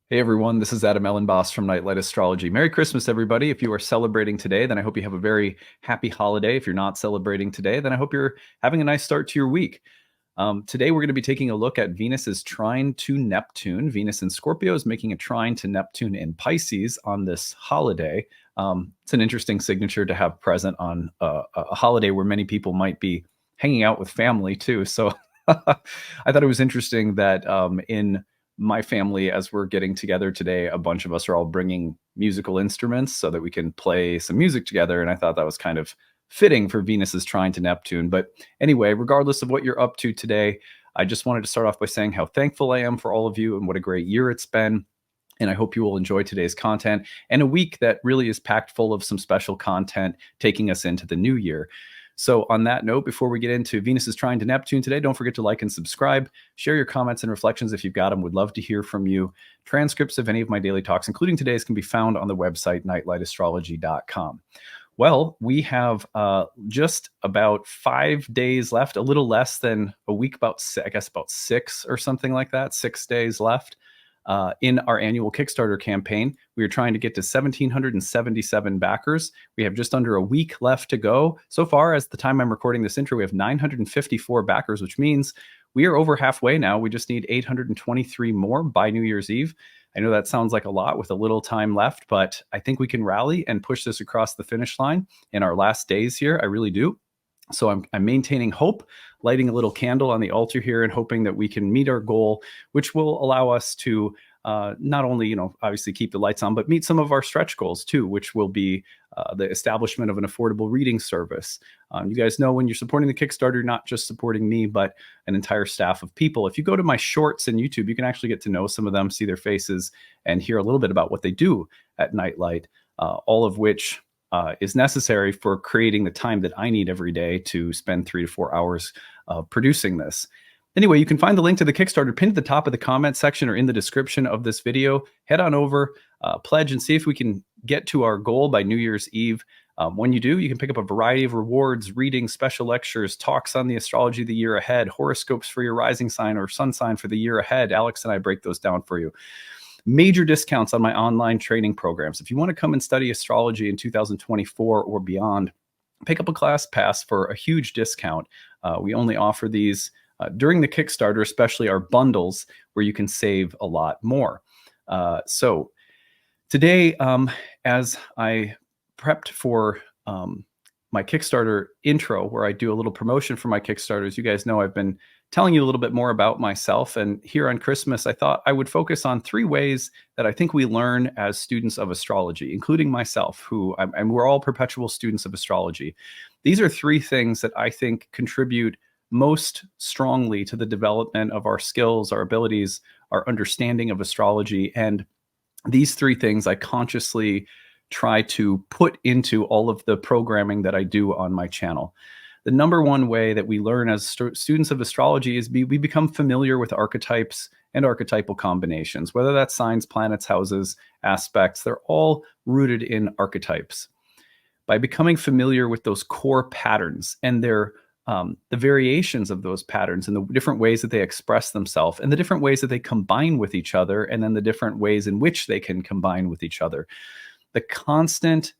Hey everyone, this is Elenbaas from Nightlight Astrology. Merry Christmas, everybody. If you are celebrating today, then I hope you have a very happy holiday. If you're not celebrating today, then I hope you're having a nice start to your week. Today, we're going to be taking a look at Venus's trine to Neptune. Venus in Scorpio is making a trine to Neptune in Pisces on this holiday. It's an interesting signature to have present on a holiday where many people might be hanging out with family too. So I thought it was interesting that in my family, as we're getting together today, a bunch of us are all bringing musical instruments so that we can play some music together. And I thought that was kind of fitting for Venus's trine to Neptune. But anyway, regardless of what you're up to today, I just wanted to start off by saying how thankful I am for all of you and what a great year it's been. And I hope you will enjoy today's content and a week that really is packed full of some special content taking us into the new year. So on that note, before we get into Venus's trine to Neptune today, don't forget to like and subscribe. Share your comments and reflections if you've got them. Would love to hear from you. Transcripts of any of my daily talks, including today's, can be found on the website nightlightastrology.com. Well, we have just about 5 days left, a little less than a week, about 6 or something like that, 6 days left in our annual Kickstarter campaign. We are trying to get to 1,777 backers. We have just under a week left to go. So far, as the time I'm recording this intro, we have 954 backers, which means we are over halfway now. We just need 823 more by New Year's Eve. I know that sounds like a lot with a little time left, but I think we can rally and push this across the finish line in our last days here. I really do. So I'm maintaining hope, lighting a little candle on the altar here and hoping that we can meet our goal, which will allow us to not only, obviously keep the lights on, but meet some of our stretch goals too, which will be the establishment of an affordable reading service. You guys know when you're supporting the Kickstarter, you're not just supporting me, but an entire staff of people. If you go to my shorts in YouTube, you can actually get to know some of them, see their faces, and hear a little bit about what they do at Nightlight, all of which is necessary for creating the time that I need every day to spend 3 to 4 hours producing this. Anyway, you can find the link to the Kickstarter pinned at the top of the comment section or in the description of this video. Head on over, pledge, and see if we can get to our goal by New Year's Eve. When you do, you can pick up a variety of rewards, readings, special lectures, talks on the astrology of the year ahead, horoscopes for your rising sign or sun sign for the year ahead. Alex and I break those down for you. Major discounts on my online training programs. If you want to come and study astrology in 2024 or beyond, pick up a class pass for a huge discount. We only offer these during the Kickstarter, especially our bundles, where you can save a lot more. So today, as I prepped for my Kickstarter intro, where I do a little promotion for my Kickstarters, you guys know I've been telling you a little bit more about myself. And here on Christmas, I thought I would focus on 3 ways that I think we learn as students of astrology, including myself, and we're all perpetual students of astrology. These are 3 things that I think contribute most strongly to the development of our skills, our abilities, our understanding of astrology. And these 3 things I consciously try to put into all of the programming that I do on my channel. The number one way that we learn as students of astrology is we become familiar with archetypes and archetypal combinations, whether that's signs, planets, houses, aspects. They're all rooted in archetypes. By becoming familiar with those core patterns and the variations of those patterns and the different ways that they express themselves and the different ways that they combine with each other, and then the different ways in which they can combine with each other. The constant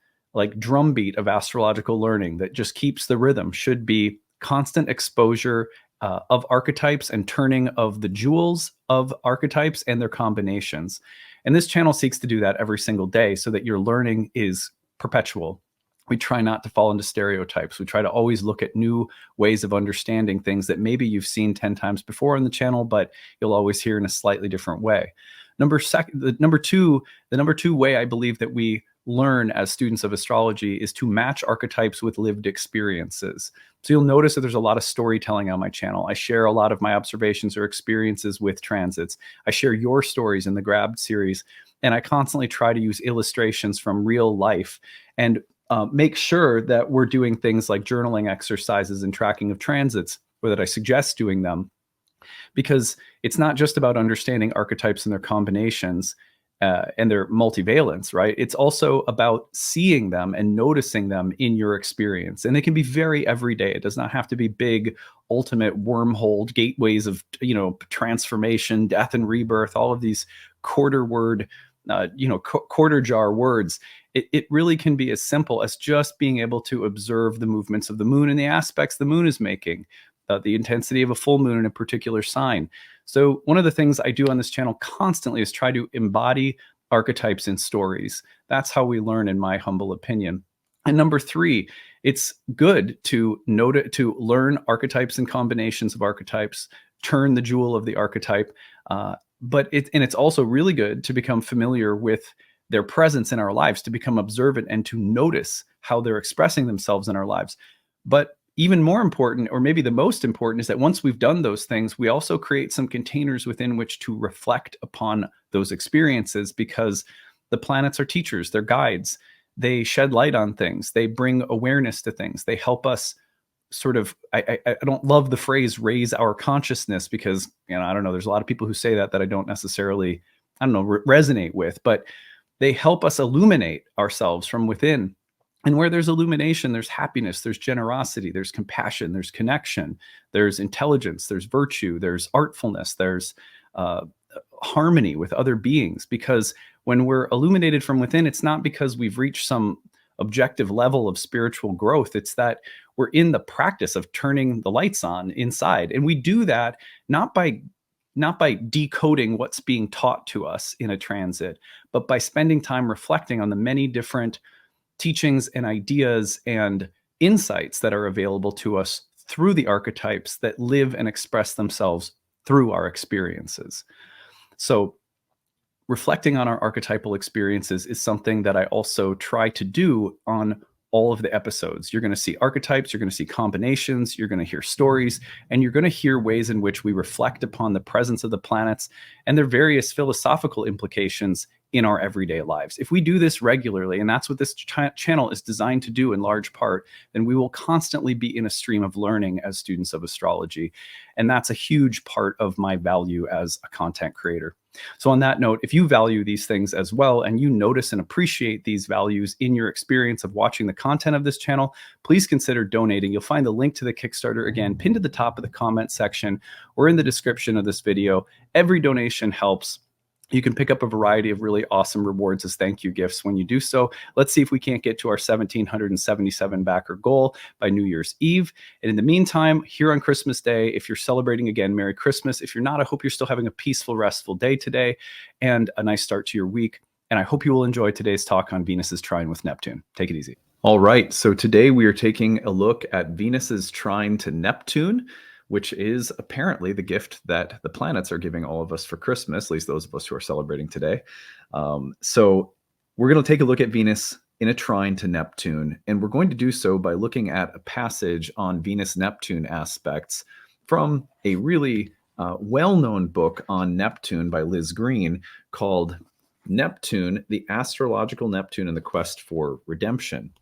drumbeat of astrological learning that just keeps the rhythm should be constant exposure of archetypes and turning of the jewels of archetypes and their combinations. And this channel seeks to do that every single day so that your learning is perpetual. We try not to fall into stereotypes. We try to always look at new ways of understanding things that maybe you've seen 10 times before on the channel, but you'll always hear in a slightly different way. The number two way I believe that we learn as students of astrology is to match archetypes with lived experiences. So you'll notice that there's a lot of storytelling on my channel. I share a lot of my observations or experiences with transits. I share your stories in the Grabbed series, and I constantly try to use illustrations from real life and make sure that we're doing things like journaling exercises and tracking of transits, or that I suggest doing them, because it's not just about understanding archetypes and their combinations and their multivalence, right? It's also about seeing them and noticing them in your experience. And they can be very everyday. It does not have to be big, ultimate wormhole gateways of, transformation, death and rebirth, all of these quarter word, quarter jar words. It really can be as simple as just being able to observe the movements of the moon and the aspects the moon is making, the intensity of a full moon in a particular sign. So one of the things I do on this channel constantly is try to embody archetypes in stories. That's how we learn, in my humble opinion. And number three, it's good to learn archetypes and combinations of archetypes, turn the jewel of the archetype. But it's also really good to become familiar with their presence in our lives, to become observant and to notice how they're expressing themselves in our lives. But even more important, or maybe the most important, is that once we've done those things, we also create some containers within which to reflect upon those experiences, because the planets are teachers, they're guides. They shed light on things. They bring awareness to things. They help us sort of, I don't love the phrase raise our consciousness, because, I don't know, there's a lot of people who say that I don't necessarily, resonate with, but they help us illuminate ourselves from within. And where there's illumination, there's happiness, there's generosity, there's compassion, there's connection, there's intelligence, there's virtue, there's artfulness, there's harmony with other beings. Because when we're illuminated from within, it's not because we've reached some objective level of spiritual growth. It's that we're in the practice of turning the lights on inside. And we do that not by decoding what's being taught to us in a transit, but by spending time reflecting on the many different teachings and ideas and insights that are available to us through the archetypes that live and express themselves through our experiences. So reflecting on our archetypal experiences is something that I also try to do on all of the episodes. You're going to see archetypes, you're going to see combinations, you're going to hear stories, and you're going to hear ways in which we reflect upon the presence of the planets and their various philosophical implications in our everyday lives. If we do this regularly, and that's what this channel is designed to do in large part, then we will constantly be in a stream of learning as students of astrology. And that's a huge part of my value as a content creator. So on that note, if you value these things as well, and you notice and appreciate these values in your experience of watching the content of this channel, please consider donating. You'll find the link to the Kickstarter, again, pinned to the top of the comment section or in the description of this video. Every donation helps. You can pick up a variety of really awesome rewards as thank you gifts when you do so. Let's see if we can't get to our 1,777 backer goal by New Year's Eve. And in the meantime, here on Christmas Day, if you're celebrating, again, Merry Christmas. If you're not, I hope you're still having a peaceful, restful day today and a nice start to your week. And I hope you will enjoy today's talk on Venus's trine with Neptune. Take it easy. All right, so today we are taking a look at Venus's trine to Neptune, which is apparently the gift that the planets are giving all of us for Christmas, at least those of us who are celebrating today. So we're going to take a look at Venus in a trine to Neptune, and we're going to do so by looking at a passage on Venus-Neptune aspects from a really well-known book on Neptune by Liz Greene called Neptune, the Astrological Neptune and the Quest for Redemption.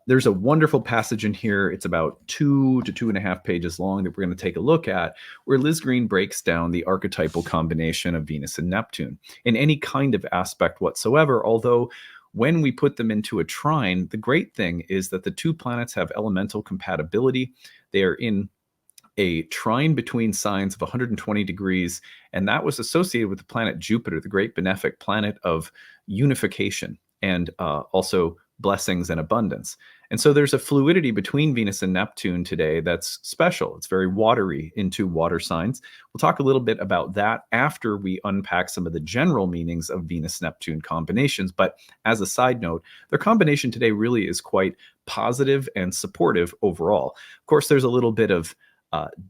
There's a wonderful passage in here. It's about 2 to 2.5 pages long that we're going to take a look at, where Liz Greene breaks down the archetypal combination of Venus and Neptune in any kind of aspect whatsoever. Although when we put them into a trine, the great thing is that the two planets have elemental compatibility. They are in a trine between signs of 120 degrees, and that was associated with the planet Jupiter, the great benefic planet of unification and also blessings and abundance. And so there's a fluidity between Venus and Neptune today that's special. It's very watery into water signs. We'll talk a little bit about that after we unpack some of the general meanings of Venus-Neptune combinations. But as a side note, their combination today really is quite positive and supportive overall. Of course, there's a little bit of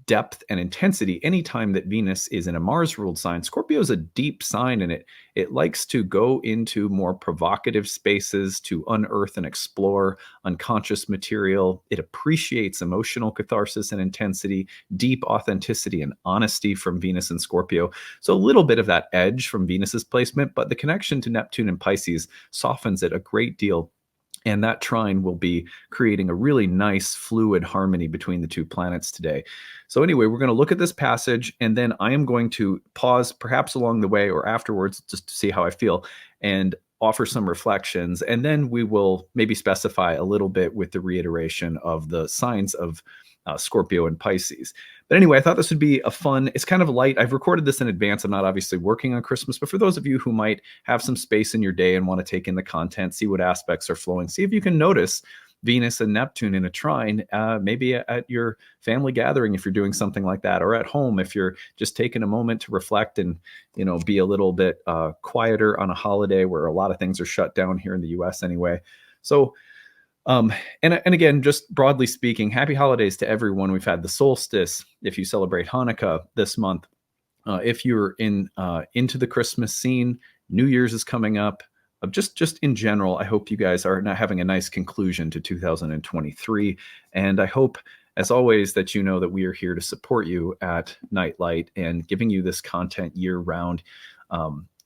depth and intensity anytime that Venus is in a Mars-ruled sign. Scorpio is a deep sign, and it likes to go into more provocative spaces to unearth and explore unconscious material. It appreciates emotional catharsis and intensity, deep authenticity and honesty from Venus and Scorpio. So a little bit of that edge from Venus's placement, but the connection to Neptune and Pisces softens it a great deal. And that trine will be creating a really nice fluid harmony between the two planets today. So anyway, we're going to look at this passage, and then I am going to pause perhaps along the way or afterwards just to see how I feel and offer some reflections. And then we will maybe specify a little bit with the reiteration of the signs of Scorpio and Pisces. But anyway, I thought this would be a fun, it's kind of light. I've recorded this in advance. I'm not obviously working on Christmas, but for those of you who might have some space in your day and want to take in the content, see what aspects are flowing, see if you can notice Venus and Neptune in a trine, maybe at your family gathering if you're doing something like that, or at home if you're just taking a moment to reflect and be a little bit quieter on a holiday where a lot of things are shut down here in the U.S. anyway. So, and again, just broadly speaking, happy holidays to everyone. We've had the solstice. If you celebrate Hanukkah this month, if you're into the Christmas scene, New Year's is coming up. Just in general, I hope you guys are not having a nice conclusion to 2023. And I hope, as always, that you know that we are here to support you at Nightlight, and giving you this content year round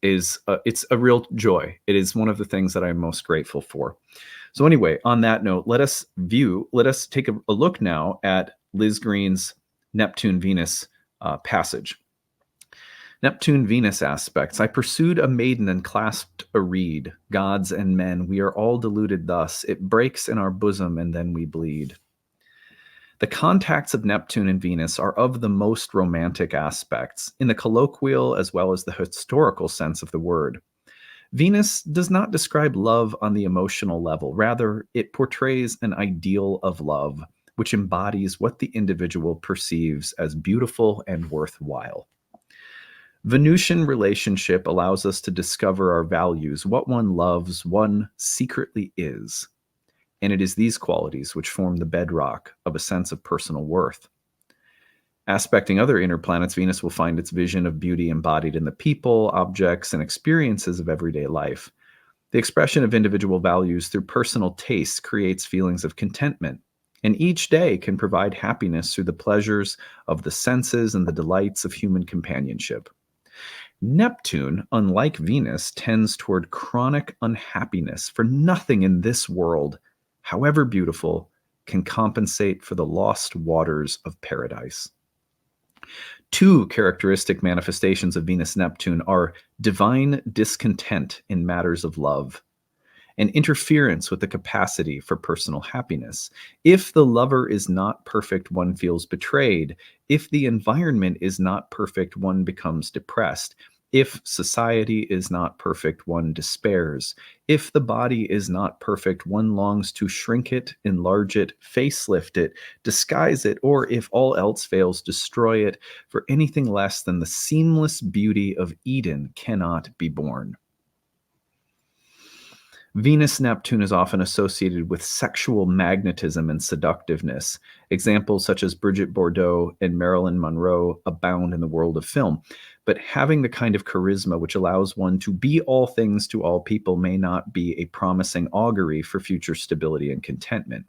it's a real joy. It is one of the things that I'm most grateful for. So anyway, on that note, let us take a look now at Liz Greene's Neptune-Venus passage. Neptune-Venus aspects. I pursued a maiden and clasped a reed. Gods and men, we are all deluded thus. It breaks in our bosom and then we bleed. The contacts of Neptune and Venus are of the most romantic aspects, in the colloquial as well as the historical sense of the word. Venus does not describe love on the emotional level. Rather, it portrays an ideal of love, which embodies what the individual perceives as beautiful and worthwhile. Venusian relationship allows us to discover our values, what one loves, one secretly is. And it is these qualities which form the bedrock of a sense of personal worth. Aspecting other inner planets, Venus will find its vision of beauty embodied in the people, objects, and experiences of everyday life. The expression of individual values through personal tastes creates feelings of contentment, and each day can provide happiness through the pleasures of the senses and the delights of human companionship. Neptune, unlike Venus, tends toward chronic unhappiness, for nothing in this world, however beautiful, can compensate for the lost waters of paradise. Two characteristic manifestations of Venus-Neptune are divine discontent in matters of love and interference with the capacity for personal happiness. If the lover is not perfect, one feels betrayed. If the environment is not perfect, one becomes depressed. If society is not perfect, one despairs. If the body is not perfect, one longs to shrink it, enlarge it, facelift it, disguise it, or if all else fails, destroy it, for anything less than the seamless beauty of Eden cannot be born. Venus-Neptune is often associated with sexual magnetism and seductiveness. Examples such as Bridget Bardot and Marilyn Monroe abound in the world of film. But having the kind of charisma which allows one to be all things to all people may not be a promising augury for future stability and contentment.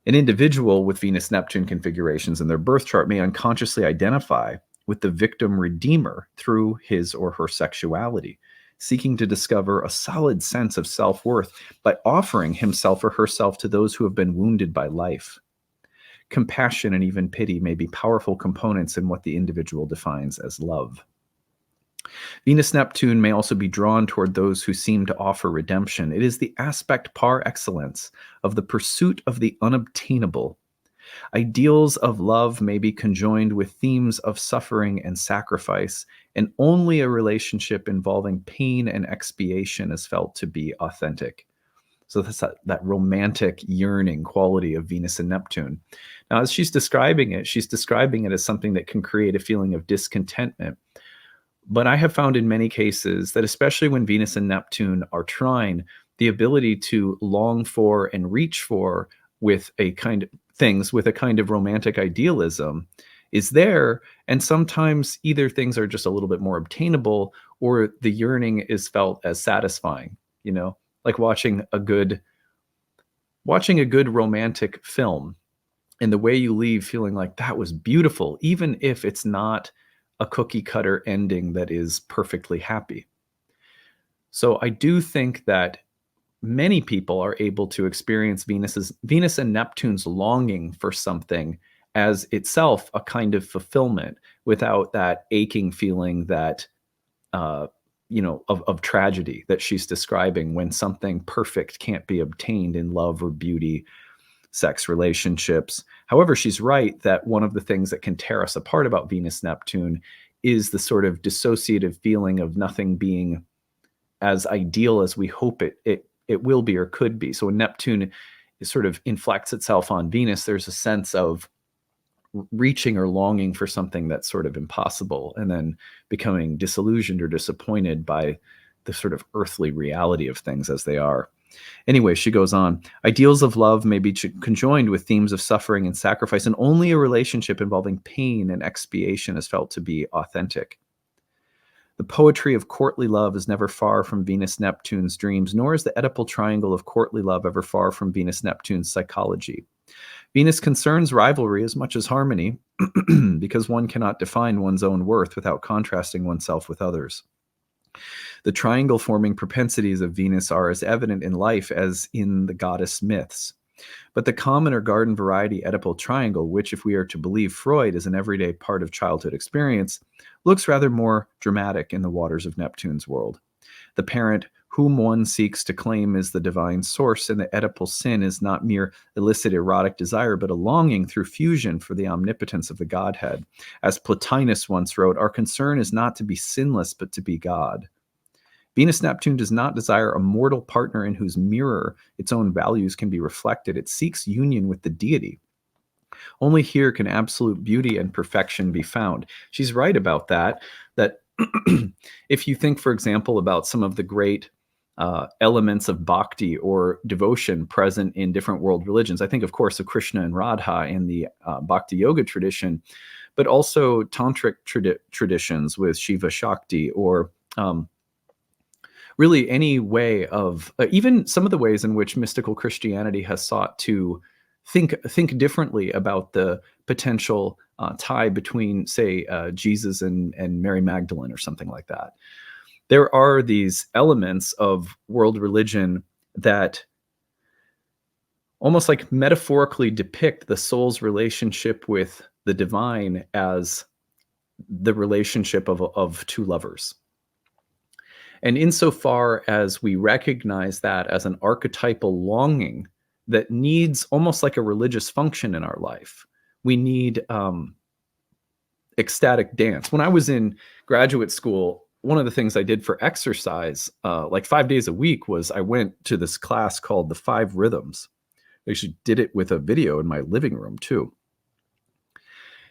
An individual with Venus-Neptune configurations in their birth chart may unconsciously identify with the victim-redeemer through his or her sexuality, seeking to discover a solid sense of self-worth by offering himself or herself to those who have been wounded by life. Compassion and even pity may be powerful components in what the individual defines as love. Venus-Neptune may also be drawn toward those who seem to offer redemption. It is the aspect par excellence of the pursuit of the unobtainable. Ideals of love may be conjoined with themes of suffering and sacrifice, and only a relationship involving pain and expiation is felt to be authentic. So that's that romantic yearning quality of Venus and Neptune. Now, as she's describing it as something that can create a feeling of discontentment. But I have found in many cases that especially when Venus and Neptune are trine, the ability to long for and reach for with a kind of romantic idealism is there. And sometimes either things are just a little bit more obtainable or the yearning is felt as satisfying, like watching a good romantic film, and the way you leave feeling like that was beautiful, even if it's not a cookie cutter ending that is perfectly happy. So I do think that many people are able to experience Venus and Neptune's longing for something as itself a kind of fulfillment without that aching feeling that, of tragedy that she's describing when something perfect can't be obtained in love or beauty sex relationships. However, she's right that one of the things that can tear us apart about Venus Neptune is the sort of dissociative feeling of nothing being as ideal as we hope it will be or could be. So when Neptune sort of inflects itself on Venus, there's a sense of reaching or longing for something that's sort of impossible, and then becoming disillusioned or disappointed by the sort of earthly reality of things as they are. Anyway, she goes on, ideals of love may be conjoined with themes of suffering and sacrifice, and only a relationship involving pain and expiation is felt to be authentic. The poetry of courtly love is never far from Venus-Neptune's dreams, nor is the Oedipal triangle of courtly love ever far from Venus-Neptune's psychology. Venus concerns rivalry as much as harmony, because one cannot define one's own worth without contrasting oneself with others. The triangle-forming propensities of Venus are as evident in life as in the goddess myths. But the common or garden variety Oedipal triangle, which, if we are to believe Freud, is an everyday part of childhood experience, looks rather more dramatic in the waters of Neptune's world. The parent whom one seeks to claim as the divine source in the Oedipal sin is not mere illicit erotic desire, but a longing through fusion for the omnipotence of the Godhead. As Plotinus once wrote, our concern is not to be sinless, but to be God. Venus-Neptune does not desire a mortal partner in whose mirror its own values can be reflected. It seeks union with the deity. Only here can absolute beauty and perfection be found. She's right about that if you think, for example, about some of the great elements of bhakti or devotion present in different world religions, I think, of course, of Krishna and Radha in the bhakti yoga tradition, but also tantric traditions with Shiva Shakti, or really any way of even some of the ways in which mystical Christianity has sought to think differently about the potential tie between, say, Jesus and Mary Magdalene or something like that. There are these elements of world religion that almost like metaphorically depict the soul's relationship with the divine as the relationship of two lovers. And insofar as we recognize that as an archetypal longing that needs almost like a religious function in our life, we need ecstatic dance. When I was in graduate school, one of the things I did for exercise, like 5 days a week, was I went to this class called the 5 Rhythms. I actually did it with a video in my living room too.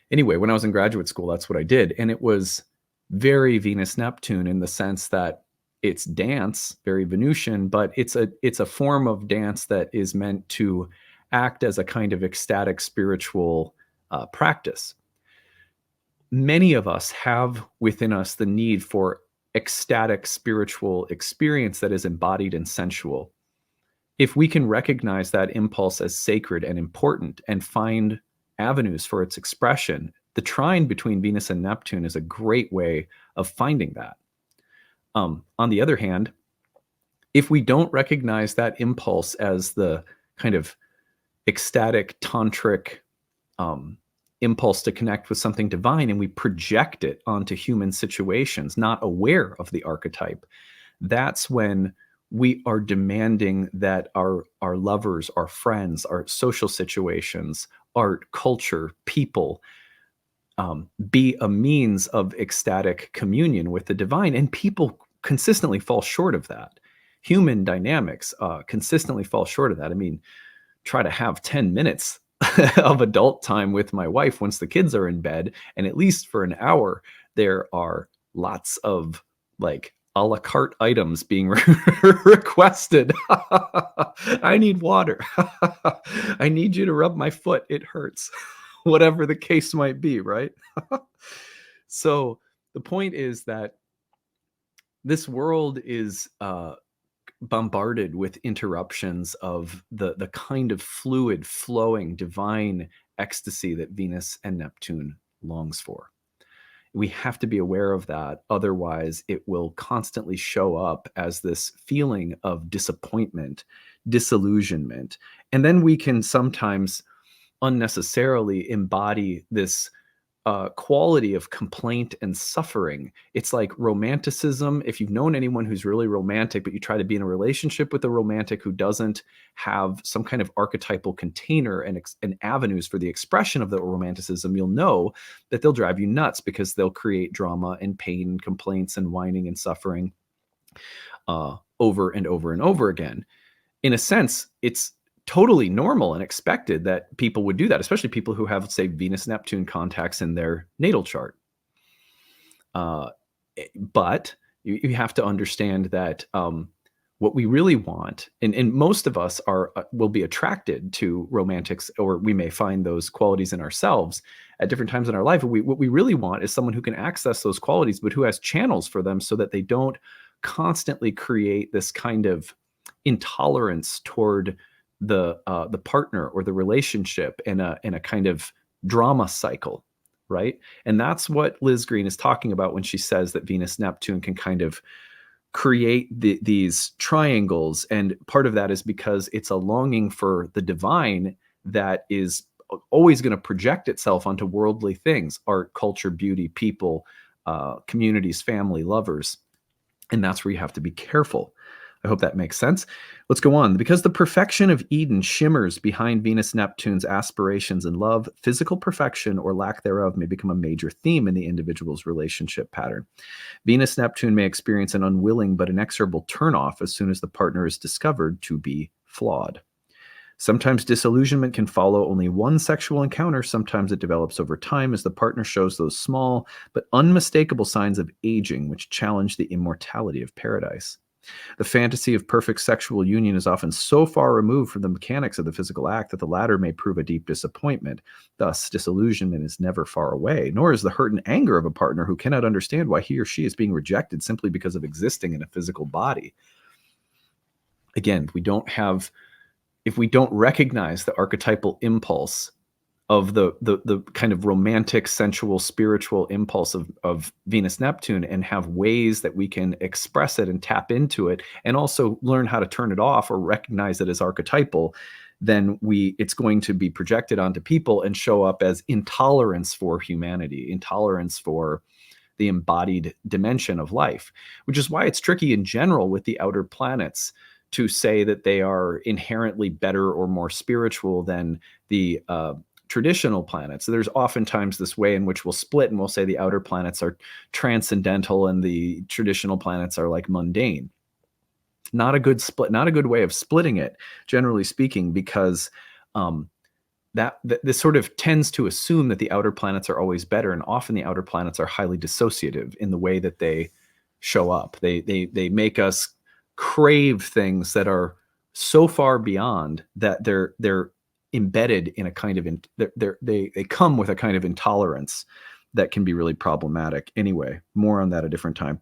Anyway, when I was in graduate school, that's what I did. And it was very Venus-Neptune in the sense that it's dance, very Venusian, but it's a form of dance that is meant to act as a kind of ecstatic spiritual practice. Many of us have within us the need for ecstatic spiritual experience that is embodied and sensual. If we can recognize that impulse as sacred and important and find avenues for its expression, the trine between Venus and Neptune is a great way of finding that. On the other hand, if we don't recognize that impulse as the kind of ecstatic tantric impulse to connect with something divine, and we project it onto human situations, not aware of the archetype, that's when we are demanding that our lovers, our friends, our social situations, art, culture, people be a means of ecstatic communion with the divine. And people consistently fall short of that. Human dynamics consistently fall short of that. I mean, try to have 10 minutes of adult time with my wife once the kids are in bed, and at least for an hour, there are lots of like a la carte items being requested. I need water. I need you to rub my foot. It hurts. Whatever the case might be, right? So the point is that this world is bombarded with interruptions of the kind of fluid, flowing, divine ecstasy that Venus and Neptune longs for. We have to be aware of that. Otherwise, it will constantly show up as this feeling of disappointment, disillusionment. And then we can sometimes unnecessarily embody this quality of complaint and suffering. It's like romanticism. If you've known anyone who's really romantic, but you try to be in a relationship with a romantic who doesn't have some kind of archetypal container and avenues for the expression of the romanticism, you'll know that they'll drive you nuts because they'll create drama and pain and complaints and whining and suffering over and over and over again. In a sense, it's totally normal and expected that people would do that, especially people who have, say, Venus Neptune contacts in their natal chart. But you have to understand that what we really want, and most of us will be attracted to romantics, or we may find those qualities in ourselves at different times in our life. What we really want is someone who can access those qualities, but who has channels for them so that they don't constantly create this kind of intolerance toward the partner or the relationship in a kind of drama cycle, right? And that's what Liz Greene is talking about when she says that Venus Neptune can kind of create these triangles. And part of that is because it's a longing for the divine that is always going to project itself onto worldly things: art, culture, beauty, people, communities, family, lovers. And that's where you have to be careful. I hope that makes sense. Let's go on. Because the perfection of Eden shimmers behind Venus Neptune's aspirations in love, physical perfection or lack thereof may become a major theme in the individual's relationship pattern. Venus Neptune may experience an unwilling but inexorable turnoff as soon as the partner is discovered to be flawed. Sometimes disillusionment can follow only one sexual encounter. Sometimes it develops over time as the partner shows those small but unmistakable signs of aging which challenge the immortality of paradise. The fantasy of perfect sexual union is often so far removed from the mechanics of the physical act that the latter may prove a deep disappointment. Thus, disillusionment is never far away, nor is the hurt and anger of a partner who cannot understand why he or she is being rejected simply because of existing in a physical body. Again, if we don't recognize the archetypal impulse of the kind of romantic, sensual, spiritual impulse of Venus Neptune, and have ways that we can express it and tap into it, and also learn how to turn it off or recognize it as archetypal, then it's going to be projected onto people and show up as intolerance for humanity, intolerance for the embodied dimension of life, which is why it's tricky in general with the outer planets to say that they are inherently better or more spiritual than the traditional planets. So there's oftentimes this way in which we'll split and we'll say the outer planets are transcendental and the traditional planets are like mundane. Not a good split, not a good way of splitting it, generally speaking, because this sort of tends to assume that the outer planets are always better, and often the outer planets are highly dissociative in the way that they show up. They make us crave things that are so far beyond that they're embedded in a kind of they come with a kind of intolerance that can be really problematic. Anyway, more on that a different time.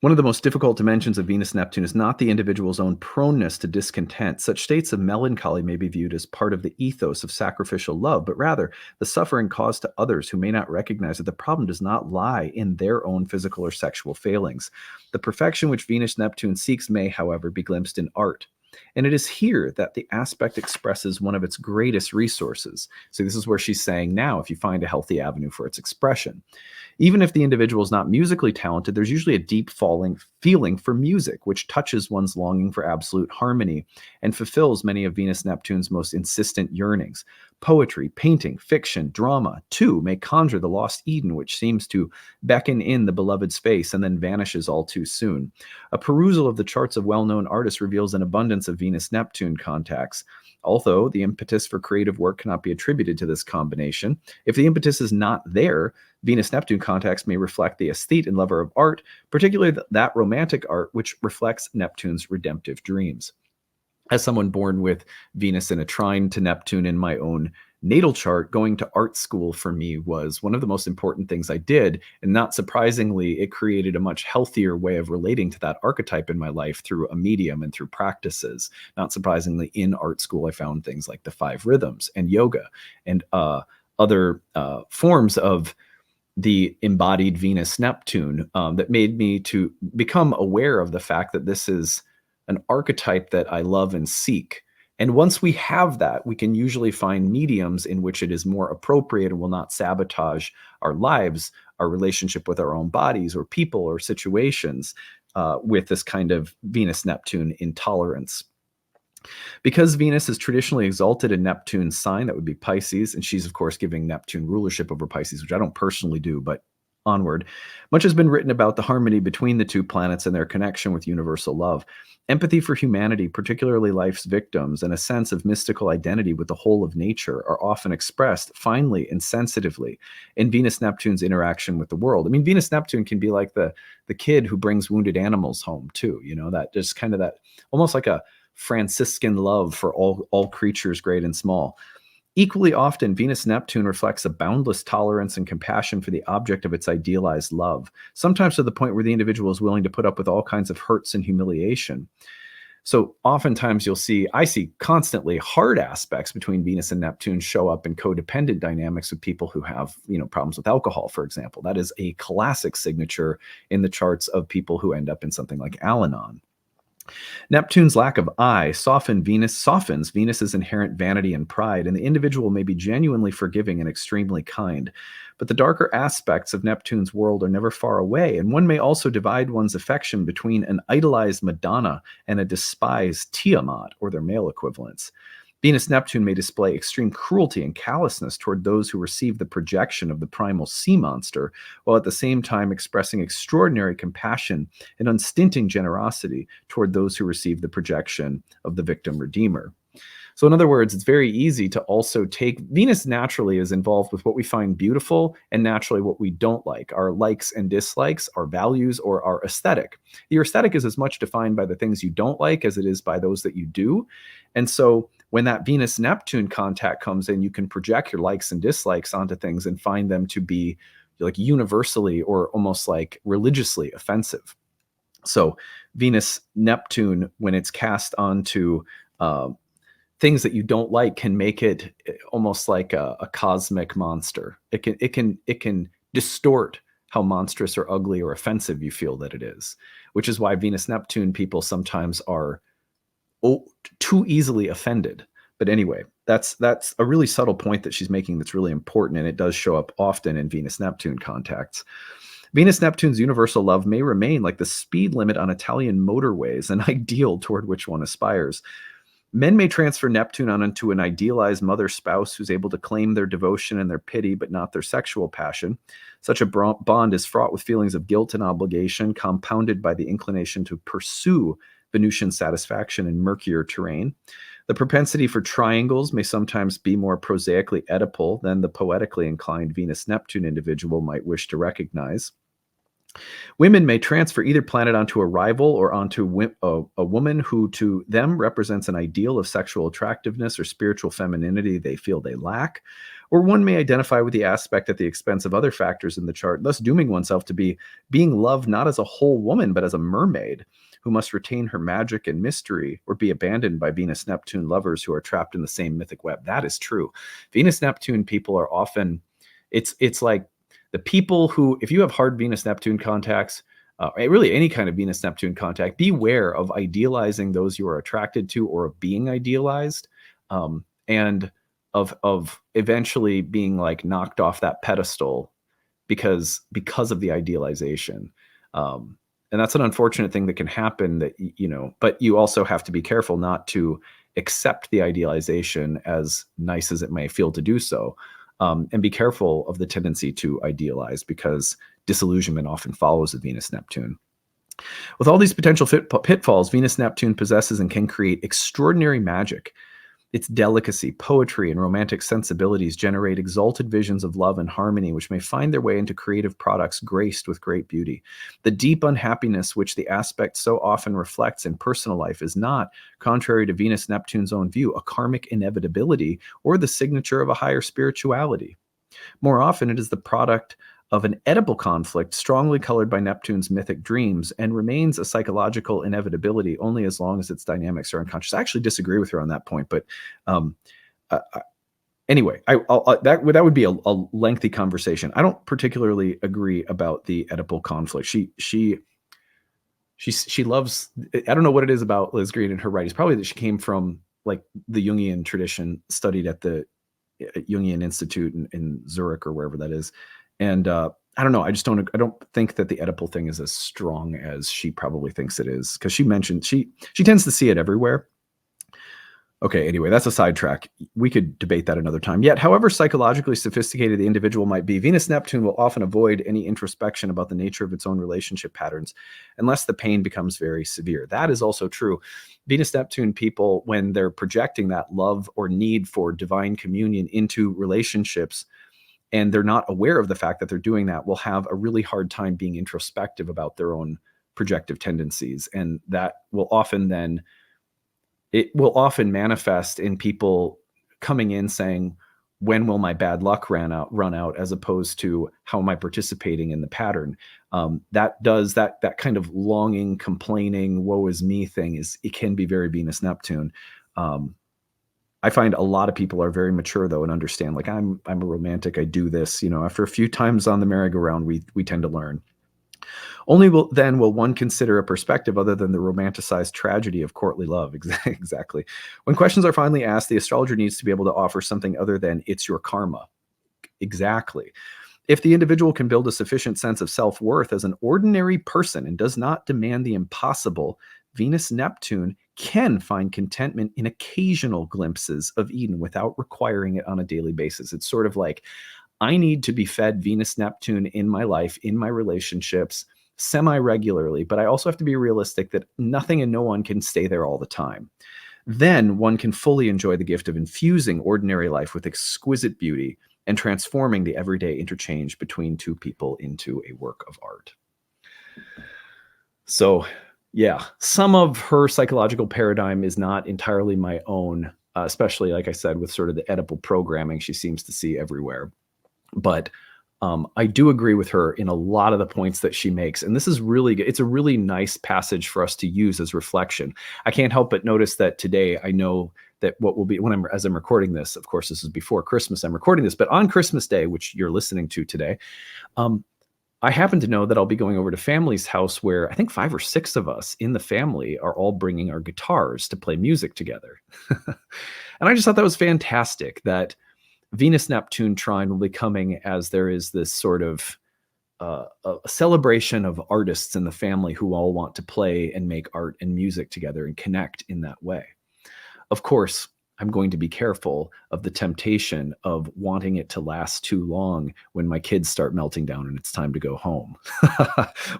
One of the most difficult dimensions of Venus Neptune is not the individual's own proneness to discontent. Such states of melancholy may be viewed as part of the ethos of sacrificial love, but rather the suffering caused to others who may not recognize that the problem does not lie in their own physical or sexual failings. The perfection which Venus Neptune seeks may, however, be glimpsed in art. And it is here that the aspect expresses one of its greatest resources. So this is where she's saying, now, if you find a healthy avenue for its expression. Even if the individual is not musically talented, there's usually a deep feeling for music, which touches one's longing for absolute harmony and fulfills many of Venus Neptune's most insistent yearnings. Poetry, painting, fiction, drama, too, may conjure the lost Eden, which seems to beckon in the beloved's face and then vanishes all too soon. A perusal of the charts of well-known artists reveals an abundance of Venus-Neptune contacts. Although the impetus for creative work cannot be attributed to this combination, if the impetus is not there, Venus-Neptune contacts may reflect the aesthete and lover of art, particularly that romantic art which reflects Neptune's redemptive dreams. As someone born with Venus in a trine to Neptune in my own natal chart, going to art school for me was one of the most important things I did. And not surprisingly, it created a much healthier way of relating to that archetype in my life through a medium and through practices. Not surprisingly, in art school, I found things like the 5 rhythms and yoga and other forms of the embodied Venus Neptune that made me to become aware of the fact that this is an archetype that I love and seek. And once we have that, we can usually find mediums in which it is more appropriate and will not sabotage our lives, our relationship with our own bodies or people or situations with this kind of Venus-Neptune intolerance. Because Venus is traditionally exalted in Neptune's sign, that would be Pisces, and she's, of course, giving Neptune rulership over Pisces, which I don't personally do, but onward. Much has been written about the harmony between the two planets and their connection with universal love. Empathy for humanity, particularly life's victims, and a sense of mystical identity with the whole of nature are often expressed finely and sensitively in Venus-Neptune's interaction with the world. I mean, Venus-Neptune can be like the kid who brings wounded animals home too, you know, that just kind of that almost like a Franciscan love for all creatures, great and small. Equally often, Venus-Neptune reflects a boundless tolerance and compassion for the object of its idealized love, sometimes to the point where the individual is willing to put up with all kinds of hurts and humiliation. So oftentimes I see constantly hard aspects between Venus and Neptune show up in codependent dynamics with people who have, problems with alcohol, for example. That is a classic signature in the charts of people who end up in something like Al-Anon. Neptune's lack of eye softens Venus's inherent vanity and pride, and the individual may be genuinely forgiving and extremely kind. But the darker aspects of Neptune's world are never far away, and one may also divide one's affection between an idolized Madonna and a despised Tiamat, or their male equivalents. Venus-Neptune may display extreme cruelty and callousness toward those who receive the projection of the primal sea monster, while at the same time expressing extraordinary compassion and unstinting generosity toward those who receive the projection of the victim redeemer. So in other words, it's very easy to also take Venus naturally is involved with what we find beautiful and naturally what we don't like, our likes and dislikes, our values, or our aesthetic. Your aesthetic is as much defined by the things you don't like as it is by those that you do. And so when that Venus-Neptune contact comes in, you can project your likes and dislikes onto things and find them to be like universally or almost like religiously offensive. So Venus-Neptune, when it's cast onto things that you don't like, can make it almost like a cosmic monster. It can distort how monstrous or ugly or offensive you feel that it is, which is why Venus-Neptune people sometimes are too easily offended. But anyway, that's a really subtle point that she's making that's really important, and it does show up often in Venus-Neptune contacts. Venus-Neptune's universal love may remain like the speed limit on Italian motorways, an ideal toward which one aspires. Men may transfer Neptune onto an idealized mother spouse who's able to claim their devotion and their pity, but not their sexual passion. Such a bond is fraught with feelings of guilt and obligation, compounded by the inclination to pursue Venusian satisfaction in murkier terrain. The propensity for triangles may sometimes be more prosaically Oedipal than the poetically inclined Venus-Neptune individual might wish to recognize. Women may transfer either planet onto a rival or onto a woman who to them represents an ideal of sexual attractiveness or spiritual femininity they feel they lack. Or one may identify with the aspect at the expense of other factors in the chart, thus dooming oneself to be being loved not as a whole woman, but as a mermaid who must retain her magic and mystery or be abandoned by Venus-Neptune lovers who are trapped in the same mythic web. That is true. Venus-Neptune people are often, it's like the people who, if you have hard Venus-Neptune contacts, really any kind of Venus-Neptune contact, beware of idealizing those you are attracted to or of being idealized, and of eventually being like knocked off that pedestal because of the idealization. And that's an unfortunate thing that can happen that, but you also have to be careful not to accept the idealization as nice as it may feel to do so. And be careful of the tendency to idealize because disillusionment often follows a Venus-Neptune. With all these potential pitfalls, Venus-Neptune possesses and can create extraordinary magic. Its delicacy, poetry, and romantic sensibilities generate exalted visions of love and harmony, which may find their way into creative products graced with great beauty. The deep unhappiness which the aspect so often reflects in personal life is not, contrary to Venus-Neptune's own view, a karmic inevitability or the signature of a higher spirituality. More often, it is the product of an Oedipal conflict strongly colored by Neptune's mythic dreams and remains a psychological inevitability only as long as its dynamics are unconscious. I actually disagree with her on that point, but anyway, that would be a lengthy conversation. I don't particularly agree about the Oedipal conflict. She loves, I don't know what it is about Liz Greene and her writings. Probably that she came from like the Jungian tradition, studied at the Jungian Institute in Zurich or wherever that is. And I don't know. I don't think that the Oedipal thing is as strong as she probably thinks it is, because she mentioned she tends to see it everywhere. Okay, anyway, that's a sidetrack. We could debate that another time. Yet, however psychologically sophisticated the individual might be, Venus-Neptune will often avoid any introspection about the nature of its own relationship patterns unless the pain becomes very severe. That is also true. Venus-Neptune people, when they're projecting that love or need for divine communion into relationships, and they're not aware of the fact that they're doing that, will have a really hard time being introspective about their own projective tendencies. And that will often then it will often manifest in people coming in saying, when will my bad luck run out, as opposed to how am I participating in the pattern? That kind of longing, complaining, woe is me thing it can be very Venus Neptune. I find a lot of people are very mature though and understand, like, I'm a romantic, I do this, after a few times on the merry-go-round, we tend to learn. Only then will one consider a perspective other than the romanticized tragedy of courtly love. Exactly. When questions are finally asked, the astrologer needs to be able to offer something other than "it's your karma." Exactly. If the individual can build a sufficient sense of self-worth as an ordinary person and does not demand the impossible, Venus-Neptune can find contentment in occasional glimpses of Eden without requiring it on a daily basis. It's sort of like, I need to be fed Venus-Neptune in my life, in my relationships, semi-regularly, but I also have to be realistic that nothing and no one can stay there all the time. Then one can fully enjoy the gift of infusing ordinary life with exquisite beauty and transforming the everyday interchange between two people into a work of art. So, yeah, some of her psychological paradigm is not entirely my own, especially, like I said, with sort of the Oedipal programming she seems to see everywhere. But I do agree with her in a lot of the points that she makes. And this is really good. It's a really nice passage for us to use as reflection. I can't help but notice that today, I know that what will be, as I'm recording this, of course, this is before Christmas, I'm recording this, but on Christmas Day, which you're listening to today, I happen to know that I'll be going over to family's house where I think 5 or 6 of us in the family are all bringing our guitars to play music together. And I just thought that was fantastic that Venus-Neptune trine will be coming as there is this sort of a celebration of artists in the family who all want to play and make art and music together and connect in that way. Of course, I'm going to be careful of the temptation of wanting it to last too long when my kids start melting down and it's time to go home,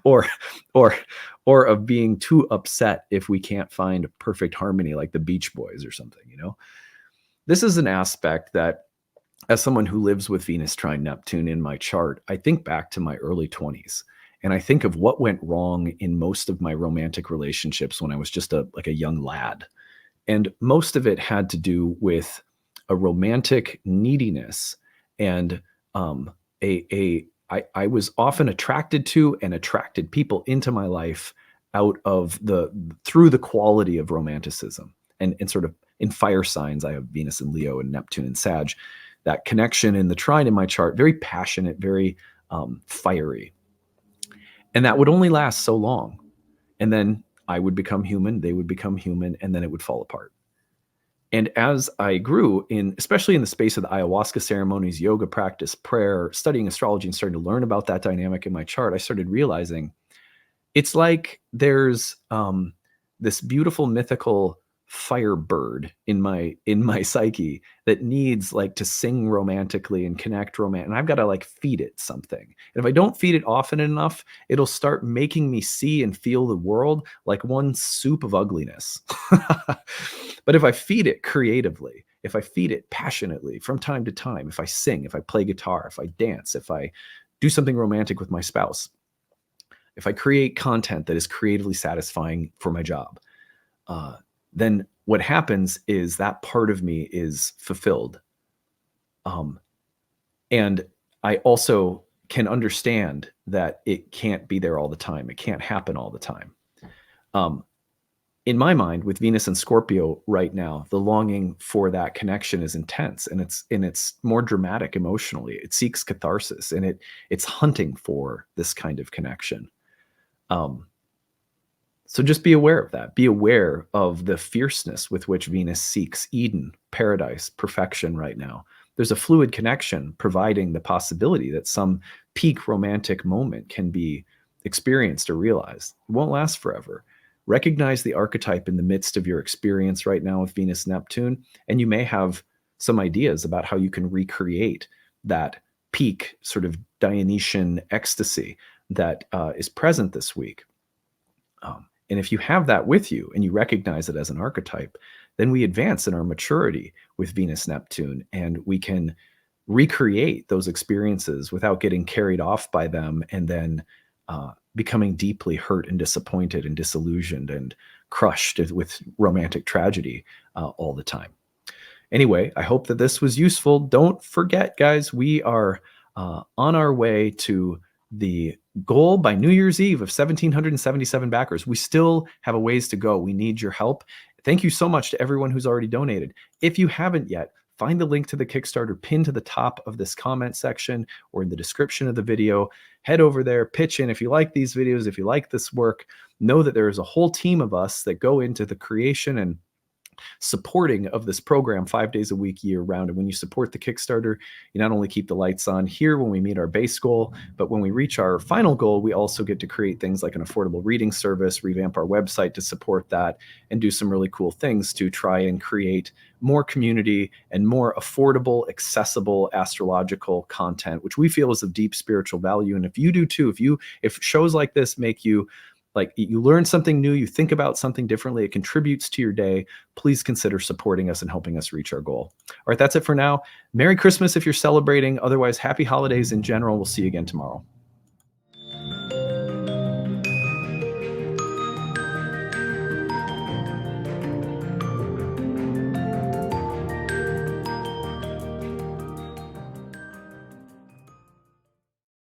or of being too upset if we can't find perfect harmony like the Beach Boys or something. This is an aspect that, as someone who lives with Venus trine Neptune in my chart, I think back to my early 20s and I think of what went wrong in most of my romantic relationships when I was just a young lad. And most of it had to do with a romantic neediness and I was often attracted to and attracted people into my life through the quality of romanticism and sort of in fire signs. I have Venus and Leo and Neptune and Sag. That connection in the trine in my chart, very passionate, very fiery. And that would only last so long. And then I would become human, they would become human, and then it would fall apart. And as I grew especially in the space of the ayahuasca ceremonies, yoga practice, prayer, studying astrology, and starting to learn about that dynamic in my chart, I started realizing it's like there's this beautiful mythical firebird in my psyche that needs to sing romantically and connect and I've got to feed it something. And if I don't feed it often enough, it'll start making me see and feel the world like one soup of ugliness. But if I feed it creatively, if I feed it passionately from time to time, if I sing, if I play guitar, if I dance, if I do something romantic with my spouse, if I create content that is creatively satisfying for my job, then what happens is that part of me is fulfilled. And I also can understand that it can't be there all the time. It can't happen all the time. In my mind, with Venus and Scorpio right now, the longing for that connection is intense, and it's more dramatic emotionally. It seeks catharsis, and it's hunting for this kind of connection. So just be aware of that. Be aware of the fierceness with which Venus seeks Eden, paradise, perfection right now. There's a fluid connection providing the possibility that some peak romantic moment can be experienced or realized. It won't last forever. Recognize the archetype in the midst of your experience right now with Venus Neptune, and you may have some ideas about how you can recreate that peak sort of Dionysian ecstasy that is present this week. And if you have that with you and you recognize it as an archetype, then we advance in our maturity with Venus Neptune, and we can recreate those experiences without getting carried off by them and then becoming deeply hurt and disappointed and disillusioned and crushed with romantic tragedy all the time. Anyway, I hope that this was useful. Don't forget, guys, we are on our way to the goal by New Year's Eve of 1,777 backers. We still have a ways to go. We need your help. Thank you so much to everyone who's already donated. If you haven't yet, find the link to the Kickstarter pinned to the top of this comment section or in the description of the video. Head over there, pitch in. If you like these videos, if you like this work, know that there is a whole team of us that go into the creation and supporting of this program 5 days a week, year round. And when you support the Kickstarter, you not only keep the lights on here when we meet our base goal, but when we reach our final goal, we also get to create things like an affordable reading service, revamp our website to support that, and do some really cool things to try and create more community and more affordable, accessible astrological content, which we feel is of deep spiritual value. And if you do too, if shows like this make you like you learn something new, you think about something differently, it contributes to your day, please consider supporting us and helping us reach our goal. All right, that's it for now. Merry Christmas if you're celebrating. Otherwise, happy holidays in general. We'll see you again tomorrow.